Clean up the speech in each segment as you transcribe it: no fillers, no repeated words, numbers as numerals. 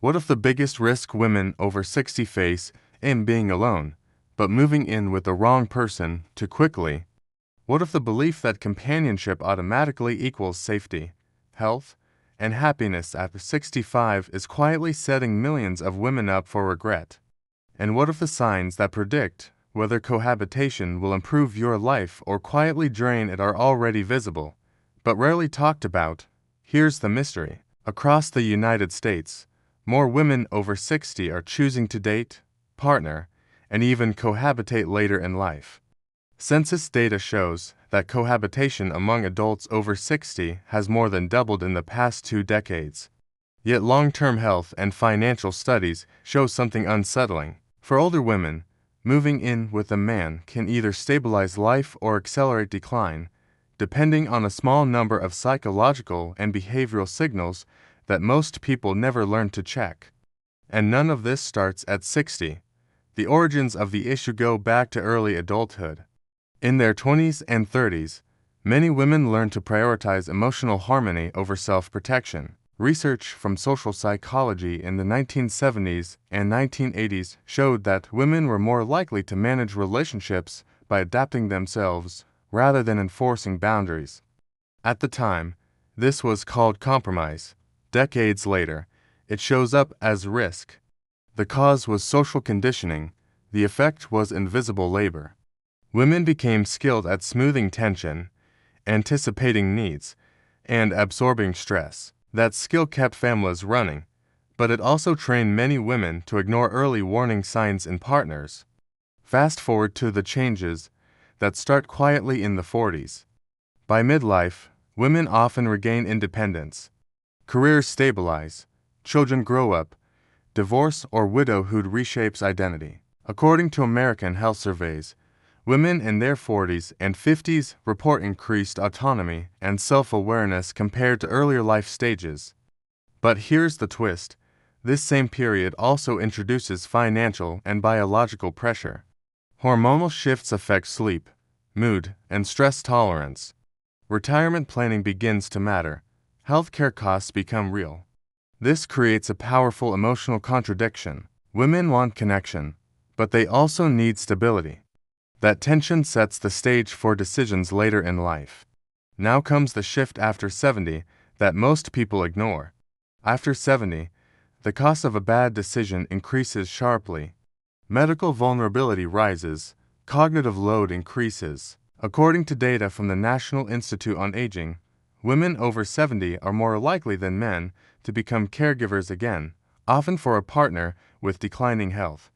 What if the biggest risk women over 60 face in being alone, but moving in with the wrong person too quickly? What if the belief that companionship automatically equals safety, health, and happiness after 65 is quietly setting millions of women up for regret? And what if the signs that predict whether cohabitation will improve your life or quietly drain it are already visible, but rarely talked about? Here's the mystery. Across the United States, more women over 60 are choosing to date, partner, and even cohabitate later in life. Census data shows that cohabitation among adults over 60 has more than doubled in the past 2 decades. Yet long-term health and financial studies show something unsettling. For older women, moving in with a man can either stabilize life or accelerate decline, depending on a small number of psychological and behavioral signals that most people never learn to check. And none of this starts at 60. The origins of the issue go back to early adulthood. In their 20s and 30s, many women learn to prioritize emotional harmony over self-protection. Research from social psychology in the 1970s and 1980s showed that women were more likely to manage relationships by adapting themselves rather than enforcing boundaries. At the time, this was called compromise. Decades later, it shows up as risk. The cause was social conditioning. The effect was invisible labor. Women became skilled at smoothing tension, anticipating needs, and absorbing stress. That skill kept families running, but it also trained many women to ignore early warning signs in partners. Fast forward to the changes that start quietly in the 40s. By midlife, women often regain independence. Careers stabilize, children grow up, divorce or widowhood reshapes identity. According to American health surveys, women in their 40s and 50s report increased autonomy and self-awareness compared to earlier life stages. But here's the twist. This same period also introduces financial and biological pressure. Hormonal shifts affect sleep, mood, and stress tolerance. Retirement planning begins to matter. Healthcare costs become real. This creates a powerful emotional contradiction. Women want connection, but they also need stability. That tension sets the stage for decisions later in life. Now comes the shift after 70 that most people ignore. After 70, the cost of a bad decision increases sharply. Medical vulnerability rises, cognitive load increases. According to data from the National Institute on Aging, women over 70 are more likely than men to become caregivers again, often for a partner with declining health.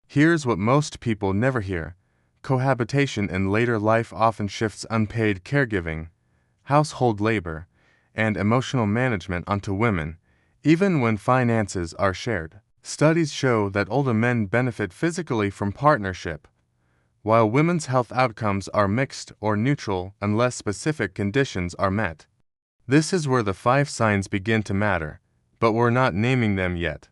Here's what most people never hear. Cohabitation in later life often shifts unpaid caregiving, household labor, and emotional management onto women, even when finances are shared. Studies show that older men benefit physically from partnership, while women's health outcomes are mixed or neutral unless specific conditions are met. This is where the 5 signs begin to matter, but we're not naming them yet.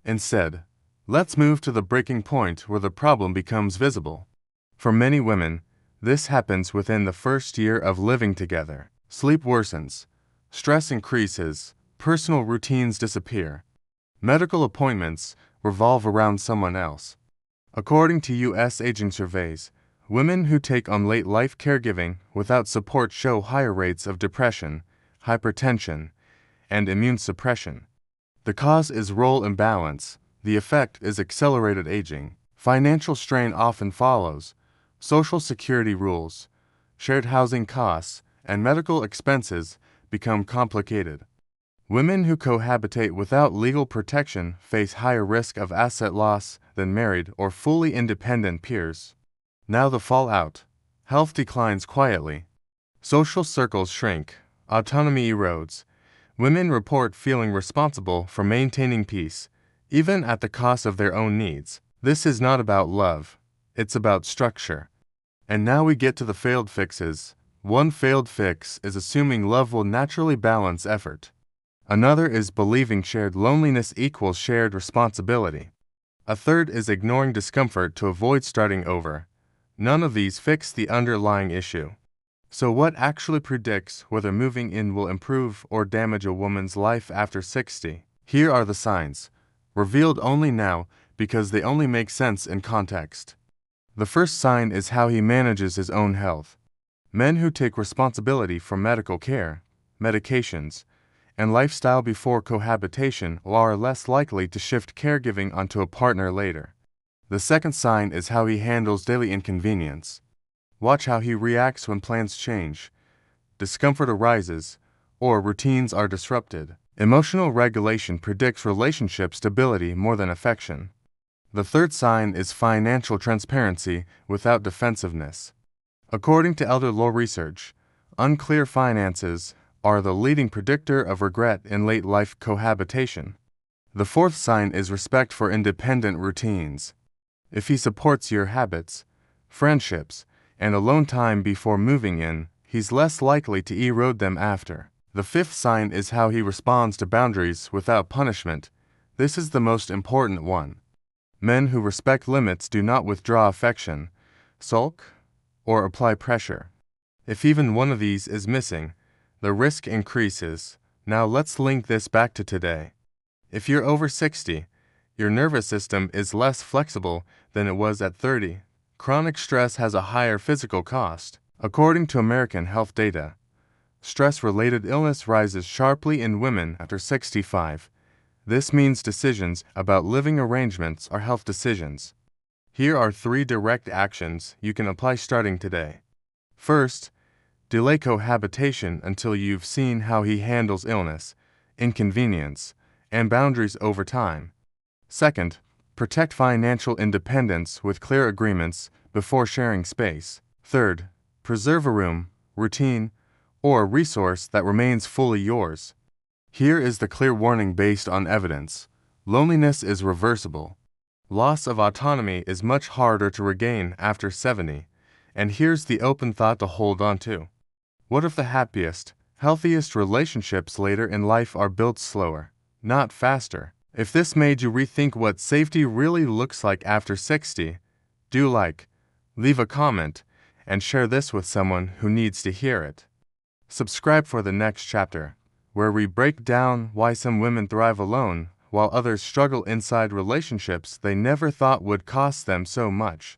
Instead, let's move to the breaking point where the problem becomes visible. For many women, this happens within the first year of living together. Sleep worsens, stress increases, personal routines disappear. Medical appointments revolve around someone else. According to U.S. aging surveys, women who take on late life caregiving without support show higher rates of depression, hypertension, and immune suppression. The cause is role imbalance. The effect is accelerated aging. Financial strain often follows. Social security rules, shared housing costs, and medical expenses become complicated. Women who cohabitate without legal protection face higher risk of asset loss than married or fully independent peers. Now the fallout. Health declines quietly. Social circles shrink. Autonomy erodes. Women report feeling responsible for maintaining peace, even at the cost of their own needs. This is not about love. It's about structure. And now we get to the failed fixes. One failed fix is assuming love will naturally balance effort. Another is believing shared loneliness equals shared responsibility. A third is ignoring discomfort to avoid starting over. None of these fix the underlying issue. So what actually predicts whether moving in will improve or damage a woman's life after 60? Here are the signs. revealed only now because they only make sense in context. The first sign is how he manages his own health. Men who take responsibility for medical care, medications, and lifestyle before cohabitation are less likely to shift caregiving onto a partner later. The second sign is how he handles daily inconvenience. Watch how he reacts when plans change, discomfort arises, or routines are disrupted. Emotional regulation predicts relationship stability more than affection. The third sign is financial transparency without defensiveness. According to elder law research, unclear finances are the leading predictor of regret in late life cohabitation. The fourth sign is respect for independent routines. If he supports your habits, friendships, and alone time before moving in, he's less likely to erode them after. The fifth sign is how he responds to boundaries without punishment. This is the most important one. Men who respect limits do not withdraw affection, sulk, or apply pressure. If even one of these is missing, the risk increases. Now let's link this back to today. If you're over 60, your nervous system is less flexible than it was at 30. Chronic stress has a higher physical cost. According to American health data, stress-related illness rises sharply in women after 65. This means decisions about living arrangements are health decisions. Here are 3 direct actions you can apply starting today. First, delay cohabitation until you've seen how he handles illness, inconvenience, and boundaries over time. Second, protect financial independence with clear agreements before sharing space. Third, preserve a room, routine, or resource that remains fully yours. Here is the clear warning based on evidence. Loneliness is reversible. Loss of autonomy is much harder to regain after 70. And here's the open thought to hold on to. What if the happiest, healthiest relationships later in life are built slower, not faster? If this made you rethink what safety really looks like after 60, do like, leave a comment, and share this with someone who needs to hear it. Subscribe for the next chapter, where we break down why some women thrive alone while others struggle inside relationships they never thought would cost them so much.